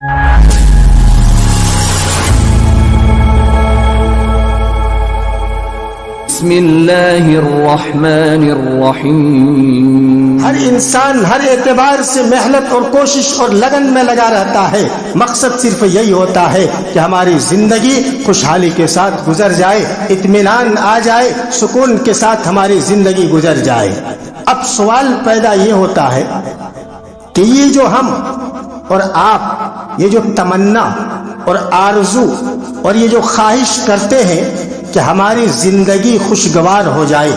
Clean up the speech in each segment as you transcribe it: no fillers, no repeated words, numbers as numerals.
بسم اللہ الرحمن الرحیم۔ ہر انسان ہر اعتبار سے محنت اور کوشش اور لگن میں لگا رہتا ہے، مقصد صرف یہی ہوتا ہے کہ ہماری زندگی خوشحالی کے ساتھ گزر جائے، اطمینان آ جائے، سکون کے ساتھ ہماری زندگی گزر جائے۔ اب سوال پیدا یہ ہوتا ہے کہ یہ جو ہم اور آپ، یہ جو تمنا اور آرزو اور یہ جو خواہش کرتے ہیں کہ ہماری زندگی خوشگوار ہو جائے،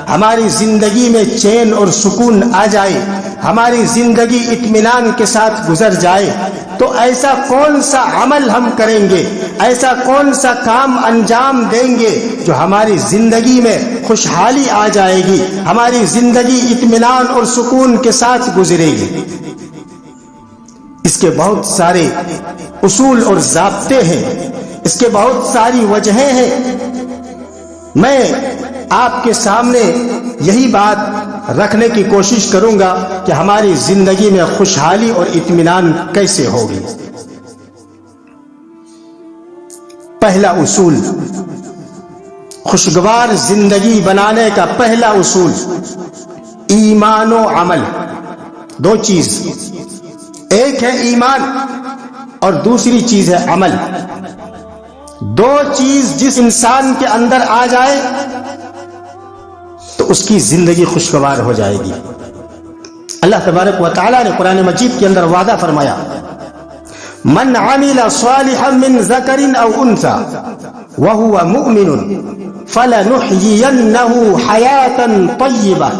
ہماری زندگی میں چین اور سکون آ جائے، ہماری زندگی اطمینان کے ساتھ گزر جائے، تو ایسا کون سا عمل ہم کریں گے، ایسا کون سا کام انجام دیں گے جو ہماری زندگی میں خوشحالی آ جائے گی، ہماری زندگی اطمینان اور سکون کے ساتھ گزرے گی؟ اس کے بہت سارے اصول اور ضابطے ہیں، اس کے بہت ساری وجہیں ہیں۔ میں آپ کے سامنے یہی بات رکھنے کی کوشش کروں گا کہ ہماری زندگی میں خوشحالی اور اطمینان کیسے ہوگی۔ پہلا اصول، خوشگوار زندگی بنانے کا پہلا اصول، ایمان و عمل۔ دو چیز، ایک ہے ایمان اور دوسری چیز ہے عمل۔ دو چیز جس انسان کے اندر آ جائے تو اس کی زندگی خوشگوار ہو جائے گی۔ اللہ تبارک و تعالی نے قرآن مجید کے اندر وعدہ فرمایا، من عمل صالحا من ذکر او انثى وهو مؤمن فلنحيينه حياة طیبة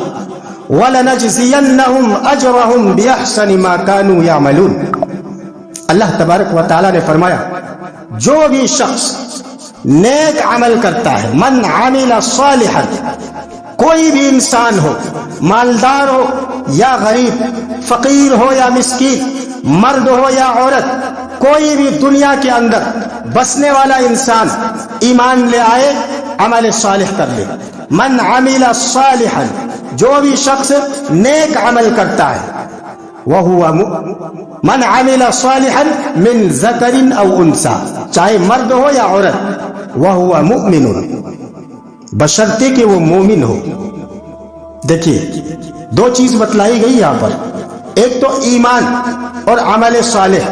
وَلَنَجْزِيَنَّهُمْ أَجْرَهُمْ بِأَحْسَنِ مَا كَانُوا يَعْمَلُونَ۔ اللہ تبارک و تعالی نے فرمایا، جو بھی شخص نیک عمل کرتا ہے، من عمل صالحا، کوئی بھی انسان ہو، مالدار ہو یا غریب، فقیر ہو یا مسکین، مرد ہو یا عورت، کوئی بھی دنیا کے اندر بسنے والا انسان ایمان لے آئے، عمل صالح کر لے۔ من عمل صالحا، جو بھی شخص نیک عمل کرتا ہے، من عمل صالحا من ذکر او انثى، چاہے مرد ہو یا عورت، وهو مؤمن، بشرطے کہ وہ مومن ہو۔ دیکھیے دو چیز بتلائی گئی یہاں پر، ایک تو ایمان اور عمل صالح۔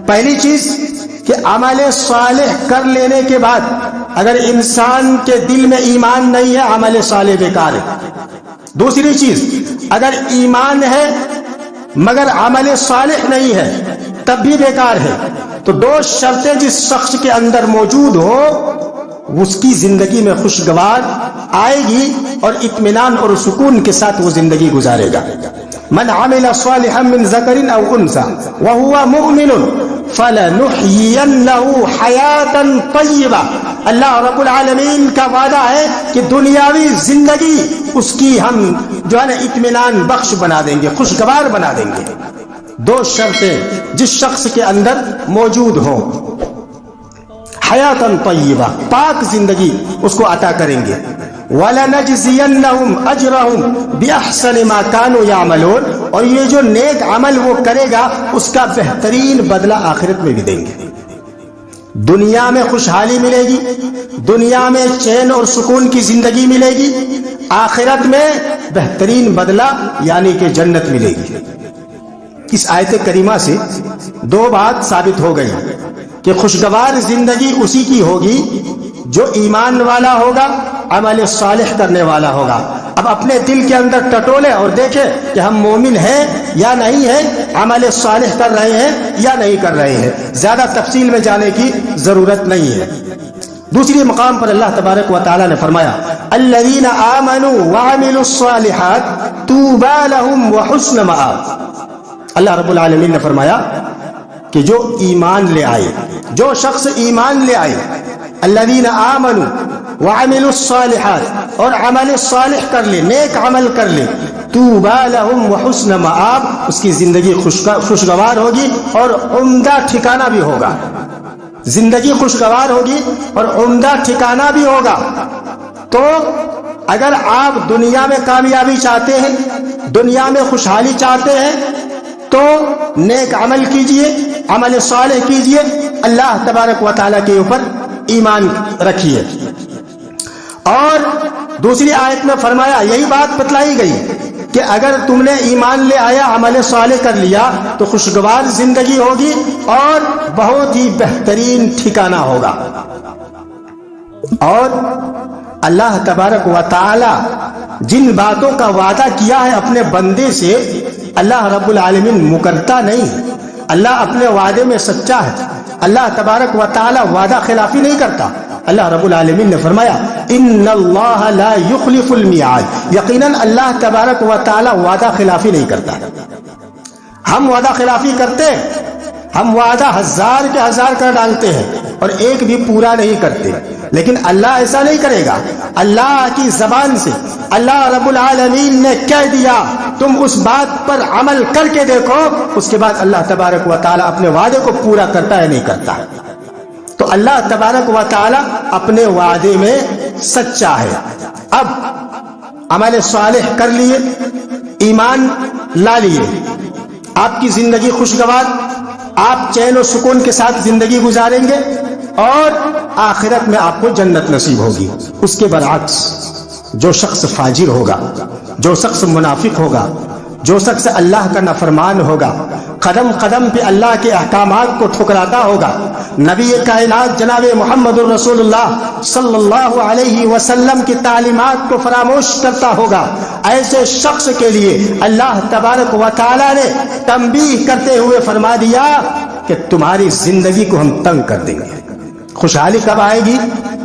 پہلی چیز کہ عمل صالح کر لینے کے بعد اگر انسان کے دل میں ایمان نہیں ہے، عمل صالح بیکار ہے۔ دوسری چیز، اگر ایمان ہے مگر عمل صالح نہیں ہے تب بھی بیکار ہے۔ تو دو شرطیں جس شخص کے اندر موجود ہو اس کی زندگی میں خوشگوار آئے گی اور اطمینان اور سکون کے ساتھ وہ زندگی گزارے گا۔ من عمل صالحا من ذکر او انثى وهو مؤمن فلنحيينه حياة طیبہ۔ اللہ رب العالمین کا وعدہ ہے کہ دنیاوی زندگی اس کی ہم جو ہے نا اطمینان بخش بنا دیں گے، خوشگوار بنا دیں گے۔ دو شرطیں جس شخص کے اندر موجود ہوں، حیاتاً طیبہ، پاک زندگی اس کو عطا کریں گے۔ وَلَنَجْزِيَنَّهُمْ أَجْرَهُمْ بِأَحْسَنِ مَا كَانُوا يَعْمَلُونَ، اور یہ جو نیک عمل وہ کرے گا اس کا بہترین بدلہ آخرت میں بھی دیں گے۔ دنیا میں خوشحالی ملے گی، دنیا میں چین اور سکون کی زندگی ملے گی، آخرت میں بہترین بدلہ یعنی کہ جنت ملے گی۔ اس آیت کریمہ سے دو بات ثابت ہو گئی کہ خوشگوار زندگی اسی کی ہوگی جو ایمان والا ہوگا، عمل صالح کرنے والا ہوگا۔ اب اپنے دل کے اندر ٹٹولے اور دیکھیں کہ ہم مومن ہیں یا نہیں ہیں، عمل صالح کر رہے ہیں یا نہیں کر رہے ہیں۔ زیادہ تفصیل میں جانے کی ضرورت نہیں ہے۔ دوسری مقام پر اللہ تبارک و تعالی نے فرمایا، الذین آمنوا وعملوا الصالحات طوبی لہم وحسن مآب۔ اللہ رب العالمین نے فرمایا کہ جو ایمان لے آئے، جو شخص ایمان لے آئے، الذین آمنوا وعملوا الصالحات، اور عمل صالح کر لے، نیک عمل کر لے، طوبی لہم وحسن مآب، اس کی زندگی خوشگوار ہوگی اور عمدہ ٹھکانہ بھی ہوگا۔ زندگی خوشگوار ہوگی اور عمدہ ٹھکانہ بھی ہوگا۔ تو اگر آپ دنیا میں کامیابی چاہتے ہیں، دنیا میں خوشحالی چاہتے ہیں، تو نیک عمل کیجئے، عمل صالح کیجئے, اللہ تبارک و تعالیٰ کے اوپر ایمان رکھیے. اور دوسری آیت میں فرمایا, یہی بات بتلائی گئی کہ اگر تم نے ایمان لے آیا, عمل صالح کر لیا, تو خوشگوار زندگی ہوگی اور بہت ہی بہترین ٹھکانہ ہوگا. اور اللہ تبارک و تعالی جن باتوں کا وعدہ کیا ہے اپنے بندے سے, اللہ رب العالمین مکرتا نہیں, اللہ اپنے وعدے میں سچا ہے. اللہ تبارک و تعالی وعدہ خلافی نہیں کرتا. اللہ رب العالمین نے فرمایا ان اللہ لا یخلف المیعاد, یقیناً اللہ تبارک و تعالی وعدہ خلافی نہیں کرتا. ہم وعدہ خلافی کرتے ہیں, ہم وعدہ 1000 کے 1000 کر ڈالتے ہیں اور ایک بھی پورا نہیں کرتے, لیکن اللہ ایسا نہیں کرے گا. اللہ کی زبان سے اللہ رب العالمین نے کہہ دیا, تم اس بات پر عمل کر کے دیکھو, اس کے بعد اللہ تبارک و تعالی اپنے وعدے کو پورا کرتا ہے نہیں کرتا. تو اللہ تبارک و تعالی اپنے وعدے میں سچا ہے. اب عمل صالح کر لیے, ایمان لا لیے, آپ کی زندگی خوشگوار, آپ چین و سکون کے ساتھ زندگی گزاریں گے اور آخرت میں آپ کو جنت نصیب ہوگی. اس کے برعکس جو شخص فاجر ہوگا, جو شخص منافق ہوگا, جو شخص اللہ کا نافرمان ہوگا, قدم قدم پہ اللہ کے احکامات کو ٹھکراتا ہوگا, نبی کائنات جناب محمد الرسول اللہ صلی اللہ علیہ وسلم کی تعلیمات کو فراموش کرتا ہوگا, ایسے شخص کے لیے اللہ تبارک و تعالی نے تنبیہ کرتے ہوئے فرما دیا کہ تمہاری زندگی کو ہم تنگ کر دیں گے. خوشحالی کب آئے گی؟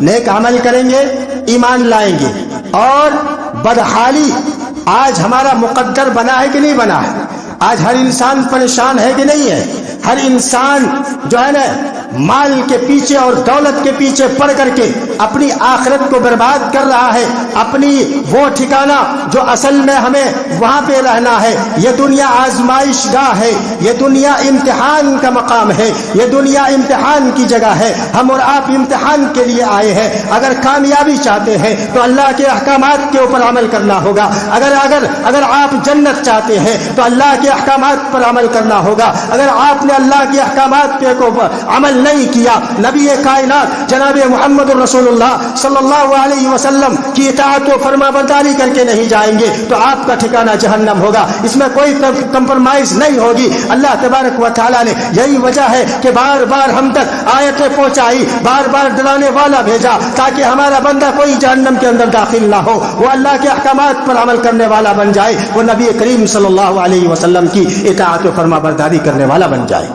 نیک عمل کریں گے, ایمان لائیں گے. اور بدحالی آج ہمارا مقدر بنا ہے کہ نہیں بنا ہے؟ آج ہر انسان پریشان ہے کہ نہیں ہے؟ ہر انسان جو ہے نا مال کے پیچھے اور دولت کے پیچھے پڑ کر کے اپنی آخرت کو برباد کر رہا ہے. اپنی وہ ٹھکانہ جو اصل میں ہمیں وہاں پہ رہنا ہے, یہ دنیا آزمائش گاہ ہے, یہ دنیا امتحان کا مقام ہے, یہ دنیا امتحان کی جگہ ہے. ہم اور آپ امتحان کے لیے آئے ہیں. اگر کامیابی چاہتے ہیں تو اللہ کے احکامات کے اوپر عمل کرنا ہوگا. اگر آپ جنت چاہتے ہیں تو اللہ کے احکامات پر عمل کرنا ہوگا. اگر آپ نے اللہ کے احکامات پہ کو عمل نہیں کیا, نبی کائنات جناب محمد رسول اللہ صلی اللہ علیہ وسلم کی اطاعت و فرما برداری کر کے نہیں جائیں گے تو آپ کا ٹھکانہ جہنم ہوگا. اس میں کوئی کمپرومائز نہیں ہوگی. اللہ تبارک و تعالیٰ نے یہی وجہ ہے کہ بار بار ہم تک آیتیں پہنچائی, بار بار ڈرانے والا بھیجا, تاکہ ہمارا بندہ کوئی جہنم کے اندر داخل نہ ہو, وہ اللہ کے احکامات پر عمل کرنے والا بن جائے, وہ نبی کریم صلی اللہ علیہ وسلم کی اطاعت و فرما برداری کرنے والا بن جائے.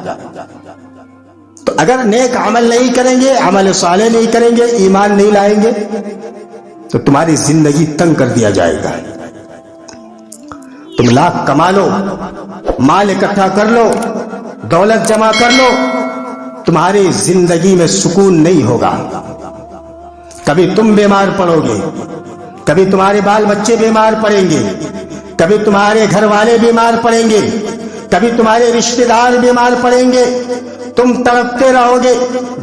تو اگر نیک عمل نہیں کریں گے, عمل صالح نہیں کریں گے, ایمان نہیں لائیں گے, تو تمہاری زندگی تنگ کر دیا جائے گا. تم لاکھ کما لو, مال اکٹھا کر لو, دولت جمع کر لو, تمہاری زندگی میں سکون نہیں ہوگا. کبھی تم بیمار پڑو گے, کبھی تمہارے بال بچے بیمار پڑیں گے, کبھی تمہارے گھر والے بیمار پڑیں گے, کبھی تمہارے رشتہ دار بیمار پڑیں گے. تم تڑپتے رہو گے,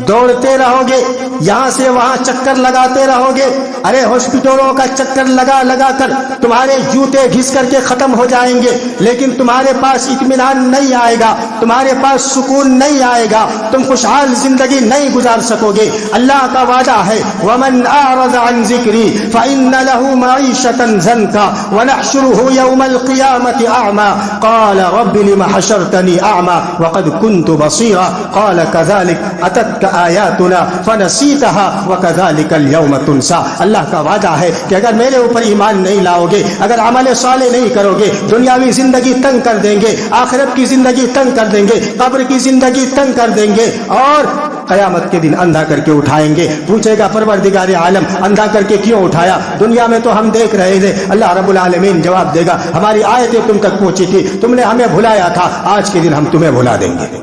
دوڑتے رہو گے, یہاں سے وہاں چکر لگاتے رہو گے. ارے ہاسپٹلوں کا چکر لگا لگا کر تمہارے جوتے گھس کر کے ختم ہو جائیں گے, لیکن تمہارے پاس اطمینان نہیں آئے گا, تمہارے پاس سکون نہیں آئے گا, تم خوشحال زندگی نہیں گزار سکو گے. اللہ کا وعدہ ہے وَمَنْ أَعْرَضَ عَنْ ذِكْرِي فَإِنَّ لَهُ مَعِيشَةً ضَنْكًا وَنَحْشُرُهُ يَوْمَ الْقِيَامَةِ أَعْمَى قَالَ رَبِّ لِمَ حَشَرْتَنِي أَعْمَى وَقَدْ كُنْتُ بَصِيرًا قال كذلك اتتك آياتنا فنسيتها وكذلك اليوم تنسى. اللہ کا وعدہ ہے کہ اگر میرے اوپر ایمان نہیں لاؤ گے, اگر عمل صالح نہیں کرو گے, دنیاوی زندگی تنگ کر دیں گے, آخرت کی زندگی تنگ کر دیں گے, قبر کی زندگی تنگ کر دیں گے, اور قیامت کے دن اندھا کر کے اٹھائیں گے. پوچھے گا پروردگار عالم اندھا کر کے کیوں اٹھایا؟ دنیا میں تو ہم دیکھ رہے تھے. اللہ رب العالمین جواب دے گا ہماری آیتیں تم تک پہنچی تھی, تم نے ہمیں بھلایا تھا, آج کے دن ہم تمہیں بھلا دیں گے.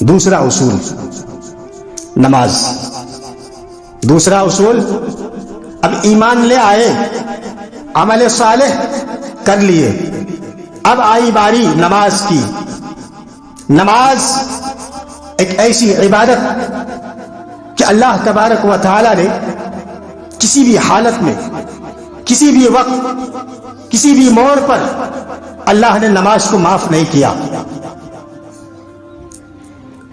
دوسرا اصول نماز. دوسرا اصول, اب ایمان لے آئے, عمل صالح کر لیے, اب آئی باری نماز کی. نماز ایک ایسی عبادت کہ اللہ تبارک و تعالی نے کسی بھی حالت میں, کسی بھی وقت, کسی بھی موڑ پر اللہ نے نماز کو معاف نہیں کیا.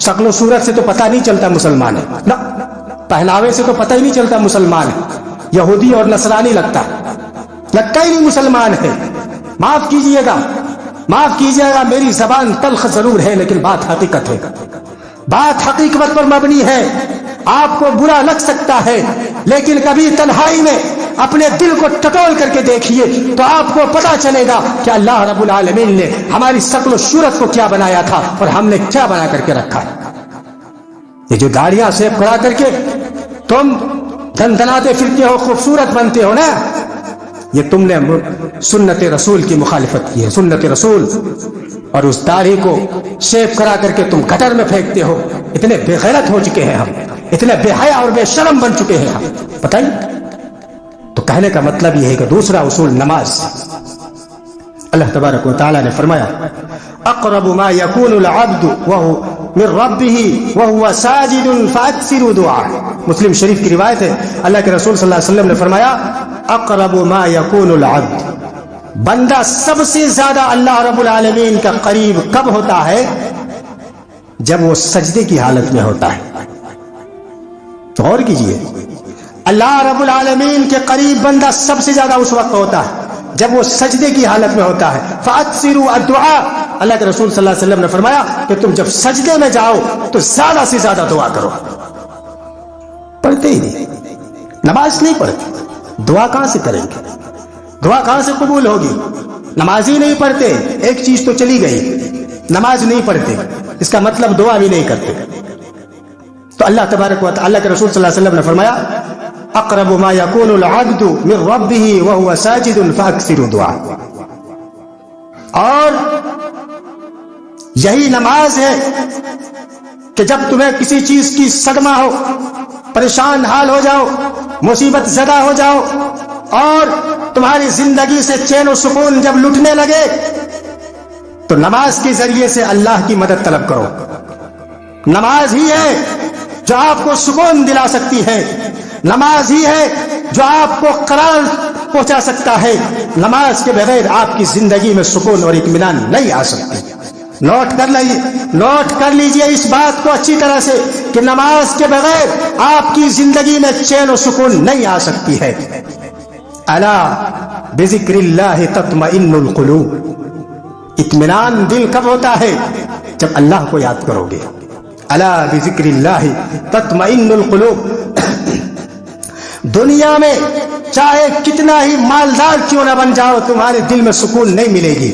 شکل و صورت سے تو پتہ نہیں چلتا مسلمان ہے نا, پہناوے سے تو پتہ ہی نہیں چلتا مسلمان ہے. یہودی اور نصرانی لگتا ہی نہیں مسلمان ہے. معاف کیجئے گا, معاف کیجئے گا, میری زبان تلخ ضرور ہے لیکن بات حقیقت ہے, بات حقیقت پر مبنی ہے. آپ کو برا لگ سکتا ہے لیکن کبھی تنہائی میں اپنے دل کو ٹٹول کر کے دیکھیے تو آپ کو پتا چلے گا کہ اللہ رب العالمین نے ہماری شکل و صورت کو کیا بنایا تھا اور ہم نے کیا بنا کر کے رکھا ہے. یہ جو داڑیاں سیب کرا کر کے تم دندناتے پھرتے ہو, خوبصورت بنتے ہو نا, یہ تم نے سنت رسول کی مخالفت کی ہے. سنت رسول اور اس داڑھی کو شیپ کرا کر کے تم گٹر میں پھینکتے ہو. اتنے بے غیرت ہو چکے ہیں ہم, اتنے بے حیا اور بے شرم بن چکے ہیں ہم, بتائیے. تو کہنے کا مطلب یہ ہے کہ دوسرا اصول نماز. اللہ تبارک و تعالی نے فرمایا اقرب ما يكون العبد وهو من ربه وهو ساجد فاكثروا دعاء. مسلم شریف کی روایت ہے, اللہ کے رسول صلی اللہ علیہ وسلم نے فرمایا اقرب ما يكون العبد, بندہ سب سے زیادہ اللہ رب العالمین کا قریب کب ہوتا ہے؟ جب وہ سجدے کی حالت میں ہوتا ہے. تو غور کیجئے, اللہ رب العالمین کے قریب بندہ سب سے زیادہ اس وقت ہوتا ہے جب وہ سجدے کی حالت میں ہوتا ہے. فاکثروا الدعاء, اللہ کے رسول صلی اللہ علیہ وسلم نے فرمایا کہ تم جب سجدے میں جاؤ تو زیادہ سے زیادہ دعا کرو. پڑھتے ہی نہیں, نماز نہیں پڑھتے, دعا کہاں سے کریں گے؟ دعا کہاں سے قبول ہوگی؟ نماز ہی نہیں پڑھتے. ایک چیز تو چلی گئی, نماز نہیں پڑھتے, اس کا مطلب دعا بھی نہیں کرتے. تو اللہ تبارک و تعالی, اللہ کے رسول صلی اللہ علیہ وسلم نے فرمایا اقرب ما يكون العبد من ربه وهو ساجد فاكثروا دعاء. اور یہی نماز ہے کہ جب تمہیں کسی چیز کی صدمہ ہو, پریشان حال ہو جاؤ, مصیبت زدہ ہو جاؤ اور تمہاری زندگی سے چین و سکون جب لٹنے لگے تو نماز کے ذریعے سے اللہ کی مدد طلب کرو. نماز ہی ہے جو آپ کو سکون دلا سکتی ہے, نماز ہی ہے جو آپ کو قرار پہنچا سکتا ہے. نماز کے بغیر آپ کی زندگی میں سکون اور اطمینان نہیں آ سکتی. نوٹ کر لیجئے اس بات کو اچھی طرح سے کہ نماز کے بغیر آپ کی زندگی میں چین و سکون نہیں آ سکتی ہے. الا بذکر اللہ تطمئن القلوب, اطمینان دل کب ہوتا ہے؟ جب اللہ کو یاد کرو گے. الا بذکر اللہ تطمئن القلوب. دنیا میں چاہے کتنا ہی مالدار کیوں نہ بن جاؤ, تمہارے دل میں سکون نہیں ملے گی.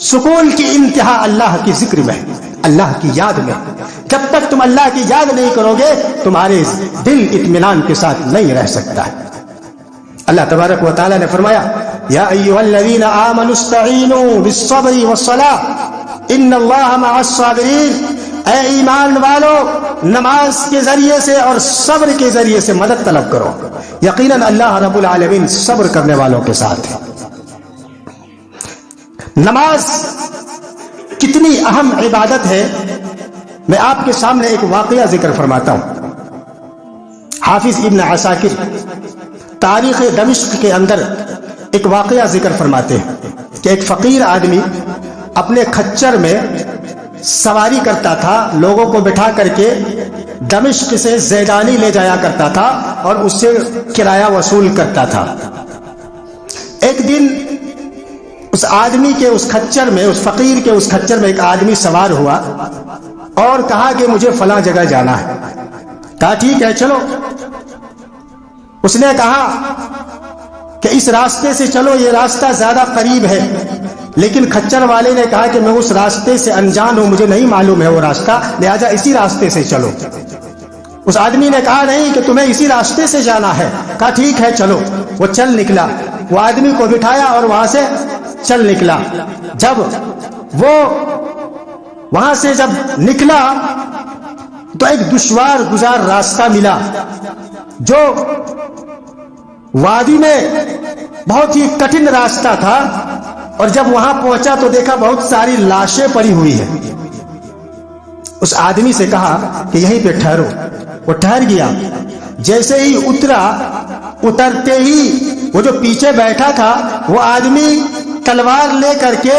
سکون کی انتہا اللہ کی ذکر میں, اللہ کی یاد میں. جب تک تم اللہ کی یاد نہیں کرو گے تمہارے دل اطمینان کے ساتھ نہیں رہ سکتا ہے. اللہ تبارک و تعالی نے فرمایا یا ایھا الذین آمنوا استعینوا بالصبر والصلاۃ ان اللہ مع الصابرین. اے ایمان والو, نماز کے ذریعے سے اور صبر کے ذریعے سے مدد طلب کرو, یقیناً اللہ رب العالمین صبر کرنے والوں کے ساتھ ہے. نماز کتنی اہم عبادت ہے, میں آپ کے سامنے ایک واقعہ ذکر فرماتا ہوں. حافظ ابن عساکر تاریخ دمشق کے اندر ایک واقعہ ذکر فرماتے ہیں کہ ایک فقیر آدمی اپنے کھچر میں سواری کرتا تھا, لوگوں کو بٹھا کر کے دمشق سے زیدانی لے جایا کرتا تھا اور اس سے کرایہ وصول کرتا تھا. ایک دن اس آدمی کے اس کھچر میں, اس فقیر کے اس کھچر میں ایک آدمی سوار ہوا اور کہا کہ مجھے فلاں جگہ جانا ہے. کہا ٹھیک ہے چلو. اس نے کہا کہ اس راستے سے چلو, یہ راستہ زیادہ قریب ہے. لیکن کھچر والے نے کہا کہ میں اس راستے سے انجان ہوں, مجھے نہیں معلوم ہے وہ راستہ, لہذا اسی راستے سے چلو. اس آدمی نے کہا نہیں کہ تمہیں اسی راستے سے جانا ہے. کہا ٹھیک ہے چلو. وہ چل نکلا, وہ آدمی کو بٹھایا اور وہاں سے چل نکلا. جب وہ وہاں سے جب نکلا تو ایک دشوار گزار راستہ ملا جو وادی میں بہت ہی کٹھن راستہ تھا. اور جب وہاں پہنچا تو دیکھا بہت ساری لاشیں پڑی ہوئی ہیں. اس آدمی سے کہا کہ یہیں پہ ٹھہرو. وہ ٹھہر گیا. جیسے ہی اترا, اترتے ہی وہ جو پیچھے بیٹھا تھا وہ آدمی تلوار لے کر کے